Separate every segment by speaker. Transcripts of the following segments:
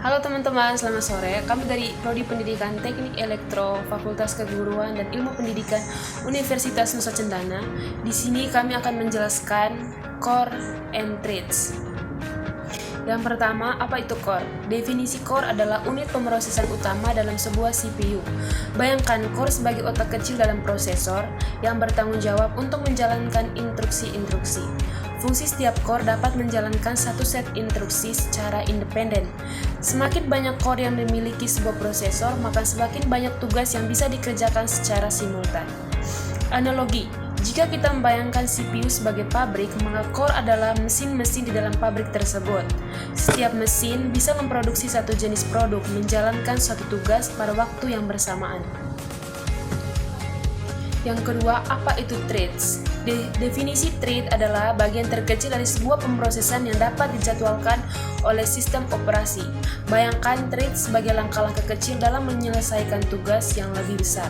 Speaker 1: Halo teman-teman, selamat sore. Kami dari Prodi Pendidikan Teknik Elektro, Fakultas Keguruan dan Ilmu Pendidikan Universitas Nusa Cendana. Di sini kami akan menjelaskan core and traits. Yang pertama, apa itu core? Definisi core adalah unit pemrosesan utama dalam sebuah CPU. Bayangkan core sebagai otak kecil dalam prosesor yang bertanggung jawab untuk menjalankan instruksi-instruksi. Fungsi setiap core dapat menjalankan satu set instruksi secara independen. Semakin banyak core yang dimiliki sebuah prosesor, maka semakin banyak tugas yang bisa dikerjakan secara simultan. Analogi, jika kita membayangkan CPU sebagai pabrik, maka core adalah mesin-mesin di dalam pabrik tersebut. Setiap mesin bisa memproduksi satu jenis produk, menjalankan suatu tugas pada waktu yang bersamaan. Yang kedua, apa itu traits? Definisi trait adalah bagian terkecil dari sebuah pemrosesan yang dapat dijadwalkan oleh sistem operasi. Bayangkan trait sebagai langkah-langkah kecil dalam menyelesaikan tugas yang lebih besar.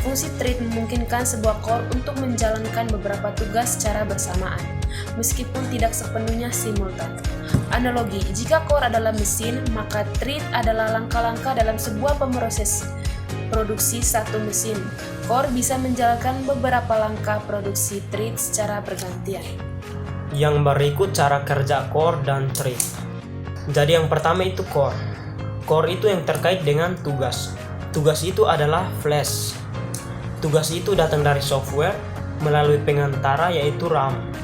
Speaker 1: Fungsi trait memungkinkan sebuah core untuk menjalankan beberapa tugas secara bersamaan, meskipun tidak sepenuhnya simultan. Analogi, jika core adalah mesin, maka trait adalah langkah-langkah dalam sebuah pemroses produksi satu mesin. Core bisa menjalankan beberapa langkah produksi trait secara bergantian.
Speaker 2: Yang berikut cara kerja core dan trait. Jadi yang pertama itu core. Core itu yang terkait dengan tugas. Tugas itu adalah flash. Tugas itu datang dari software melalui pengantara yaitu RAM.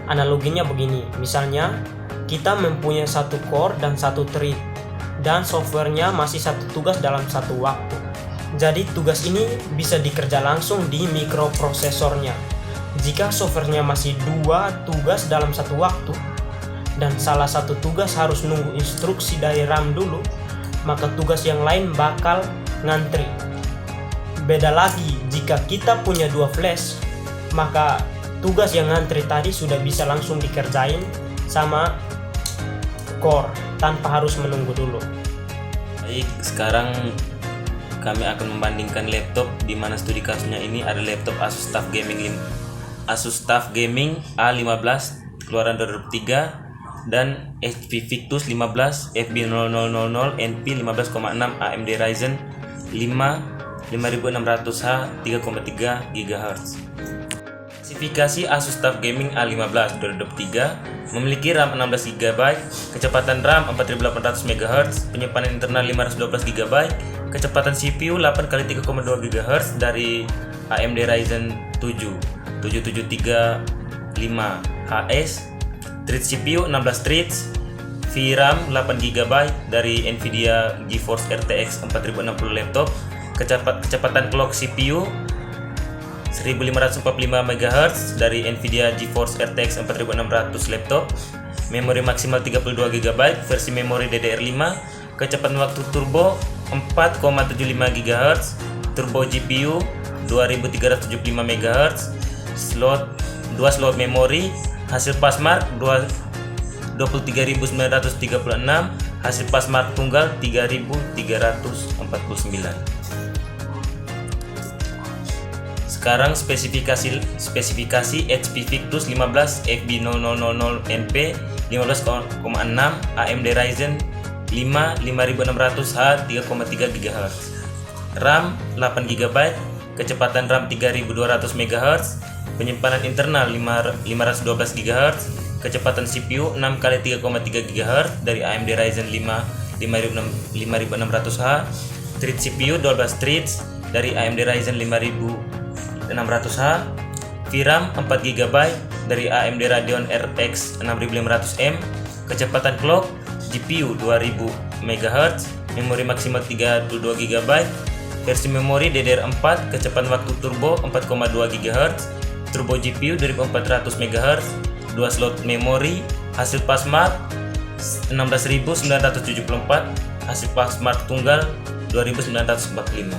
Speaker 2: Analoginya begini, misalnya kita mempunyai satu core dan satu trait, dan softwarenya masih satu tugas dalam satu waktu. Jadi tugas ini bisa dikerja langsung di mikroprosesornya. Jika softwarenya masih dua tugas dalam satu waktu, dan salah satu tugas harus nunggu instruksi dari RAM dulu, maka tugas yang lain bakal ngantri. Beda lagi jika kita punya dua flash, maka tugas yang ngantri tadi sudah bisa langsung dikerjain sama core tanpa harus menunggu dulu.
Speaker 3: Baik, sekarang kami akan membandingkan laptop di mana studi kasusnya ini ada laptop Asus TUF Gaming A15 keluaran 2003 dan HP Victus 15 FB0000 NP 15,6 AMD Ryzen 5 5600H 3,3 GHz. Spesifikasi Asus TUF Gaming A15 2023 memiliki RAM 16 GB, kecepatan RAM 4800 MHz, penyimpanan internal 512 GB, kecepatan CPU 8 x 3,2 GHz dari AMD Ryzen 7 7735HS, thread CPU 16 threads, VRAM 8 GB dari Nvidia GeForce RTX 4060 laptop, kecepatan clock CPU 1545 MHz dari Nvidia GeForce RTX 4600 laptop, memori maksimal 32 GB, versi memori DDR5, kecepatan waktu turbo 4,75 GHz, turbo GPU 2375 MHz, 2 slot memori, hasil passmark 23.936, hasil passmark tunggal 3.349. Sekarang spesifikasi HP Victus 15 FB0000 NP 15,6 AMD Ryzen 5 5600H 3,3 GHz, RAM 8 GB, kecepatan RAM 3200 MHz, penyimpanan internal 512 GHz, kecepatan CPU 6 x 3,3 GHz dari AMD Ryzen 5 5600H, thread CPU 12 threads dari AMD Ryzen 5600H, VRAM 4 GB dari AMD Radeon RX 6500M, kecepatan clock GPU 2000 MHz, memori maksimal 32 GB, versi memori DDR4, kecepatan waktu turbo 4,2 GHz, turbo GPU 2400 MHz, 2 slot memori, hasil passmark 16.974, hasil passmark tunggal 2945.